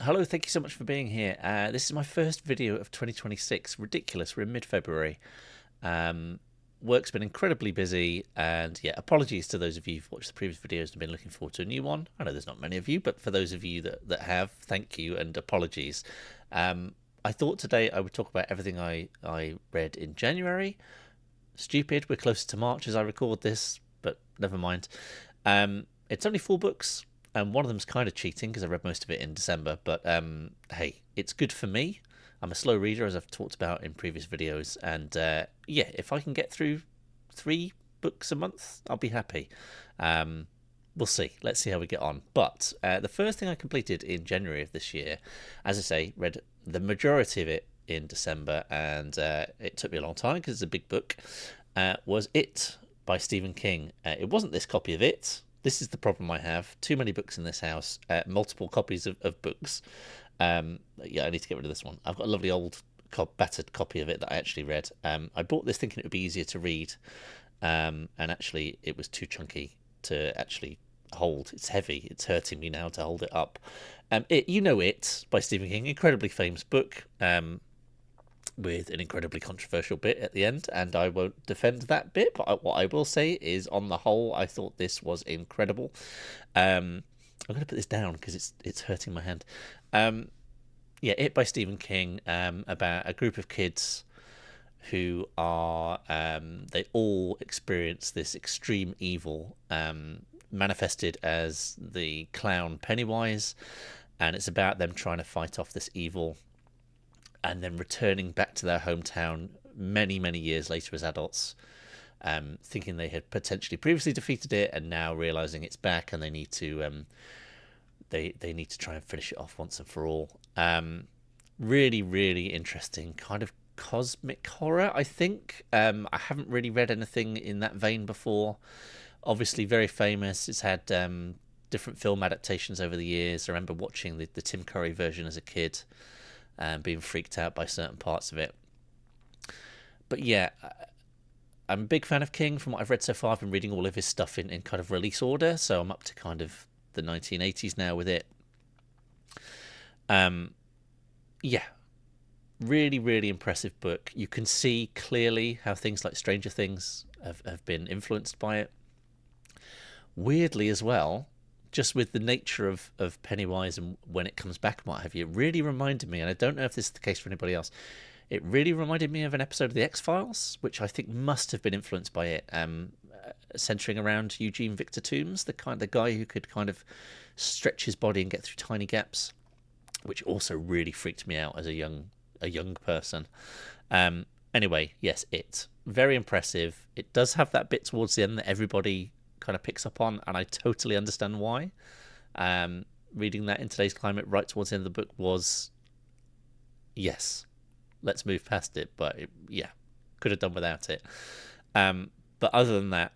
Hello, thank you so much for being here. This is my first video of 2026. Ridiculous, we're in mid-February. Um, Work's been incredibly busy, and yeah, apologies to those of you who've watched the previous videos and been looking forward to a new one. I know there's not many of you, but for those of you that have, thank you and apologies. I thought today I would talk about everything I read in January. Stupid, we're closer to March as I record this, but never mind. It's only 4 books, and one of them's kind of cheating because I read most of it in December. But hey, it's good for me. I'm a slow reader, as I've talked about in previous videos, and yeah, if I can get through 3 books a month, I'll be happy. We'll see. Let's see how we get on. But the first thing I completed in January of this year, as I say, read the majority of it in December, and it took me a long time because it's a big book, was It by Stephen King. It wasn't this copy of It. This is the problem I have. Too many books in this house, multiple copies of books. Yeah, I need to get rid of this one. I've got a lovely old battered copy of it that I actually read. I bought this thinking it would be easier to read, and actually it was too chunky to actually hold. It's heavy. It's hurting me now to hold it up. It by Stephen King, incredibly famous book, with an incredibly controversial bit at the end, and I won't defend that bit, but what I will say is, on the whole, I thought this was incredible. I'm going to put this down because it's hurting my hand. Yeah, It by Stephen King, about a group of kids who are they all experience this extreme evil, manifested as the clown Pennywise, and it's about them trying to fight off this evil and then returning back to their hometown many, many years later as adults, thinking they had potentially previously defeated it, and now realizing it's back, and they need to they need to try and finish it off once and for all. Really, really interesting kind of cosmic horror, I think. I haven't really read anything in that vein before. Obviously, very famous. It's had different film adaptations over the years. I remember watching the Tim Curry version as a kid, and being freaked out by certain parts of it. But yeah, I'm a big fan of King. From what I've read so far, I've been reading all of his stuff in kind of release order, so I'm up to kind of the 1980s now with it. Yeah, really, really impressive book. You can see clearly how things like Stranger Things have been influenced by it. Weirdly as well, just with the nature of Pennywise and when it comes back, what have you, it really reminded me, and I don't know if this is the case for anybody else, it really reminded me of an episode of The X-Files, which I think must have been influenced by it, centering around Eugene Victor Toombs, the guy who could kind of stretch his body and get through tiny gaps, which also really freaked me out as a young person. Anyway, yes, It, very impressive. It does have that bit towards the end that everybody kind of picks up on, and I totally understand why. Reading that in today's climate right towards the end of the book was, yes, let's move past it, but yeah, could have done without it. But other than that,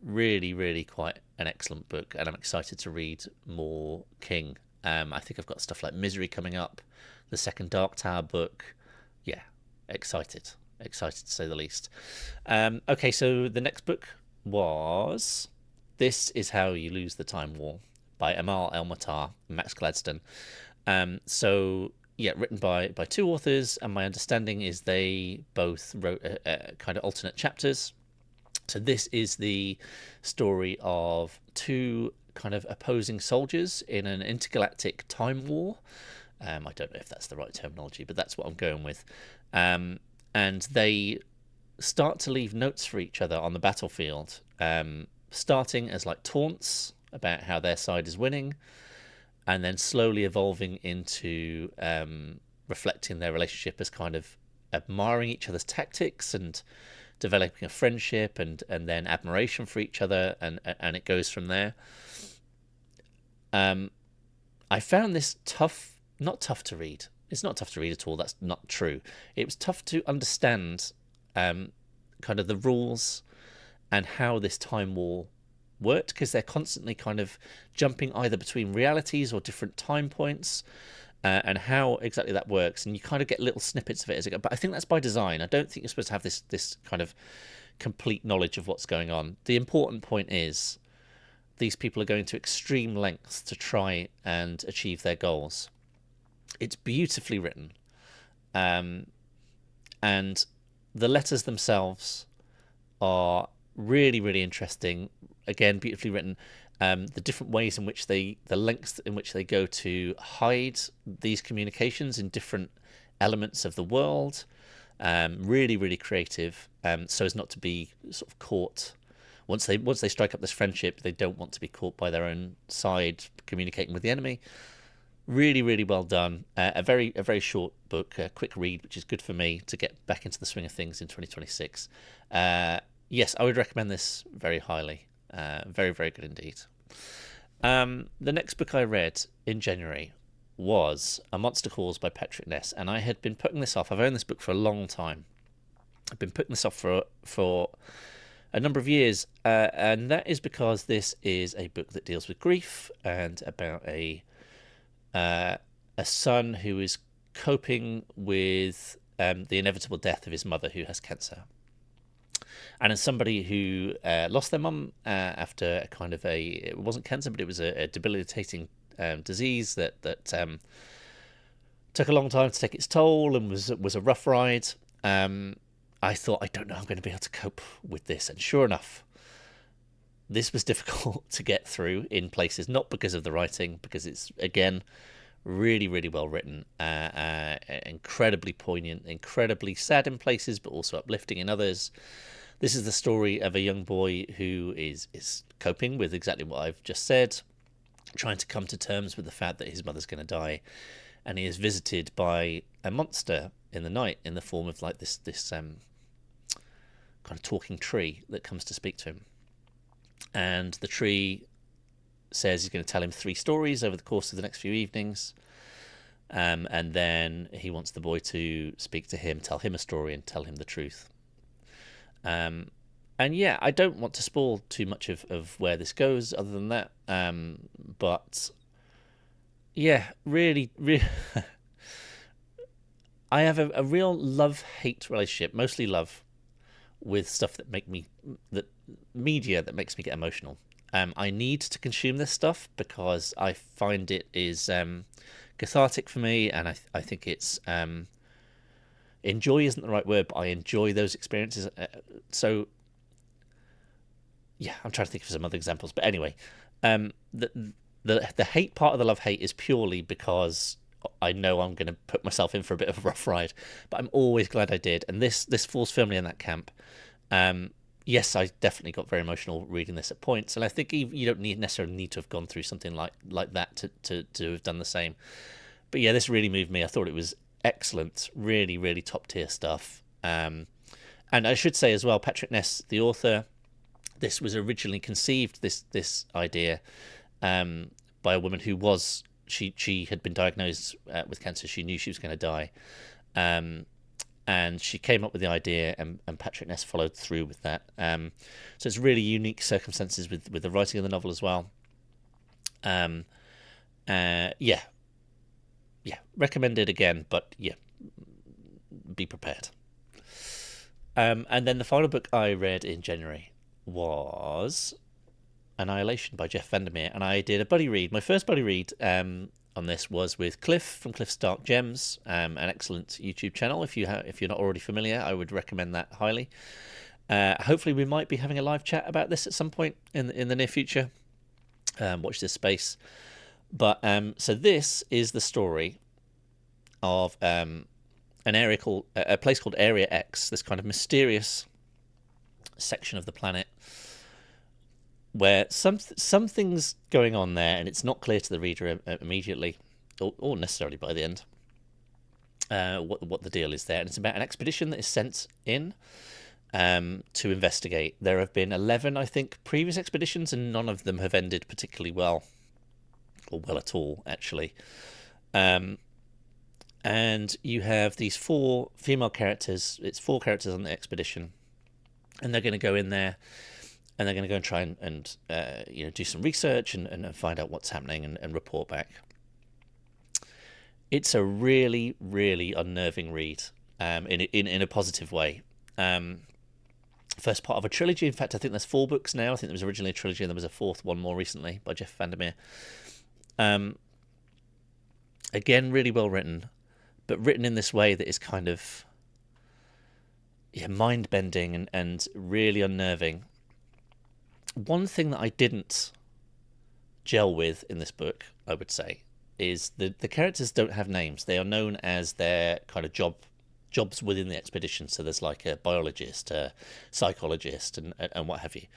really, really quite an excellent book, and I'm excited to read more King. I think I've got stuff like Misery coming up, the second Dark Tower book. Yeah, excited to say the least. Okay, so the next book was This Is How You Lose the Time War by Amal El-Mohtar and Max Gladstone. So yeah, written by 2 authors, and my understanding is they both wrote kind of alternate chapters. So this is the story of 2 kind of opposing soldiers in an intergalactic time war. I don't know if that's the right terminology, but that's what I'm going with. And they start to leave notes for each other on the battlefield, starting as like taunts about how their side is winning, and then slowly evolving into reflecting their relationship as kind of admiring each other's tactics and developing a friendship and then admiration for each other, and it goes from there. I found this not tough to read. It's not tough to read at all. That's not true. It was tough to understand kind of the rules and how this time war worked, because they're constantly kind of jumping either between realities or different time points, and how exactly that works, and you kind of get little snippets of it as it goes. But I think that's by design. I don't think you're supposed to have this kind of complete knowledge of what's going on. The important point is these people are going to extreme lengths to try and achieve their goals. It's beautifully written, and the letters themselves are really, really interesting. Again, beautifully written. The different ways in which the lengths in which they go to hide these communications in different elements of the world. Really, really creative. So as not to be sort of caught. Once they strike up this friendship, they don't want to be caught by their own side communicating with the enemy. Really, really well done. A very short book, a quick read, which is good for me to get back into the swing of things in 2026. Yes, I would recommend this very highly. Very, very good indeed. The next book I read in January was A Monster Calls by Patrick Ness, and I had been putting this off. I've owned this book for a long time. I've been putting this off for a number of years, and that is because this is a book that deals with grief and about a son who is coping with the inevitable death of his mother, who has cancer. And as somebody who lost their mum after a kind of it wasn't cancer, but it was a debilitating disease that took a long time to take its toll and was a rough ride. I thought, I don't know, I'm going to be able to cope with this. And sure enough, this was difficult to get through in places, not because of the writing, because it's, again, really, really well written, incredibly poignant, incredibly sad in places, but also uplifting in others. This is the story of a young boy who is coping with exactly what I've just said, trying to come to terms with the fact that his mother's going to die, and he is visited by a monster in the night in the form of like this kind of talking tree that comes to speak to him. And the tree says he's going to tell him 3 stories over the course of the next few evenings, and then he wants the boy to speak to him, tell him a story, and tell him the truth. And yeah, I don't want to spoil too much of where this goes other than that, but yeah, really, really I have a real love-hate relationship, mostly love, with stuff that media that makes me get emotional. I need to consume this stuff because I find it is cathartic for me, and I think it's enjoy isn't the right word, but I enjoy those experiences. So yeah, I'm trying to think of some other examples, but anyway, the hate part of the love-hate is purely because I know I'm going to put myself in for a bit of a rough ride, but I'm always glad I did, and this falls firmly in that camp. Yes, I definitely got very emotional reading this at points, and I think you don't necessarily need to have gone through something like that to have done the same. But yeah, this really moved me. I thought it was excellent, really, really top tier stuff. And I should say as well, Patrick Ness, the author, this was originally conceived, this idea, by a woman who was she had been diagnosed with cancer. She knew she was going to die. And she came up with the idea, and Patrick Ness followed through with that. So it's really unique circumstances with the writing of the novel as well. Yeah, recommended again, but yeah, be prepared. And then the final book I read in January was Annihilation by VanderMeer, and I did a buddy read. My first buddy read on this was with Cliff from Cliff's Dark Gems, an excellent YouTube channel. If you're not already familiar, I would recommend that highly. Hopefully we might be having a live chat about this at some point in the near future. Watch this space. But so this is the story of a place called Area X, this kind of mysterious section of the planet where something's going on there, and it's not clear to the reader immediately, or necessarily by the end, what the deal is there. And it's about an expedition that is sent in to investigate. There have been 11, I think, previous expeditions, and none of them have ended particularly well, or well at all, actually. And you have these 4 female characters. It's 4 characters on the expedition, and they're going to go in there, and they're going to go and try and do some research and find out what's happening and report back. It's a really, really unnerving read, in a positive way. First part of a trilogy. In fact, I think there's 4 books now. I think there was originally a trilogy, and there was a 4th one more recently by VanderMeer. And Again, really well written, but written in this way that is kind of, yeah, mind bending and really unnerving. One thing that I didn't gel with in this book, I would say, is the characters don't have names. They are known as their kind of jobs within the expedition. So there's like a biologist, a psychologist, and what have you.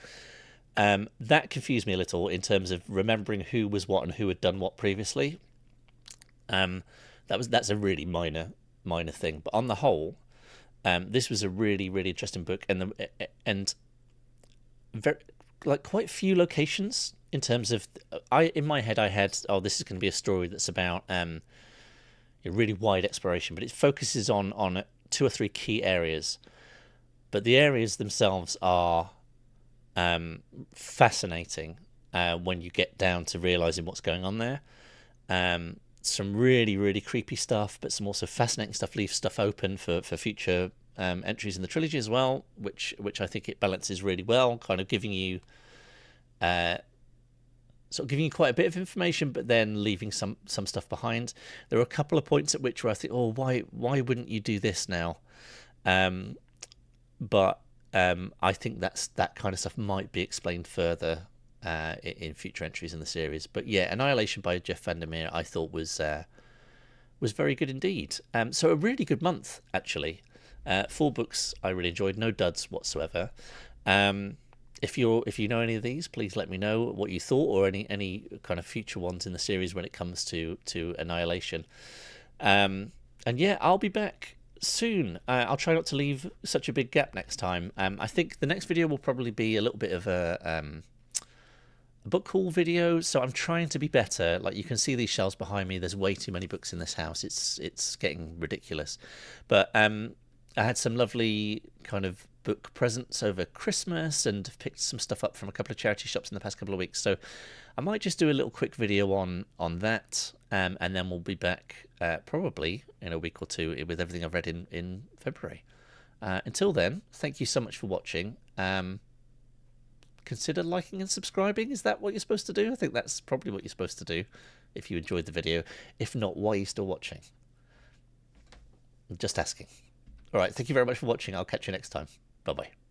That confused me a little in terms of remembering who was what and who had done what previously. That's a really minor thing, but on the whole, this was a really interesting book, and very, like, quite few locations in terms of, in my head I had, oh, this is going to be a story that's about a really wide exploration, but it focuses on 2 or 3 key areas, but the areas themselves are fascinating when you get down to realizing what's going on there. Some really creepy stuff, but some also fascinating stuff, leaves stuff open for future entries in the trilogy as well, which I think it balances really well, kind of giving you quite a bit of information, but then leaving some stuff behind. There are a couple of points at which where I think, oh, why wouldn't you do this now? But I think that kind of stuff might be explained further in future entries in the series. But yeah, Annihilation by Jeff VanderMeer I thought was very good indeed. So a really good month, actually. 4 books I really enjoyed, no duds whatsoever. If you know any of these, please let me know what you thought, or any kind of future ones in the series when it comes to Annihilation. And yeah, I'll be back soon. I'll try not to leave such a big gap next time. I think the next video will probably be a little bit of a book haul video, so I'm trying to be better. Like, you can see these shelves behind me, there's way too many books in this house. It's getting ridiculous. But I had some lovely kind of book presents over Christmas and have picked some stuff up from a couple of charity shops in the past couple of weeks, so I might just do a little quick video on that, and then we'll be back probably in a week or 2 with everything I've read in February. Until then, thank you so much for watching. Consider liking and subscribing. Is that what you're supposed to do? I think that's probably what you're supposed to do if you enjoyed the video. If not, why are you still watching? I'm just asking. All right, thank you very much for watching. I'll catch you next time. Bye-bye.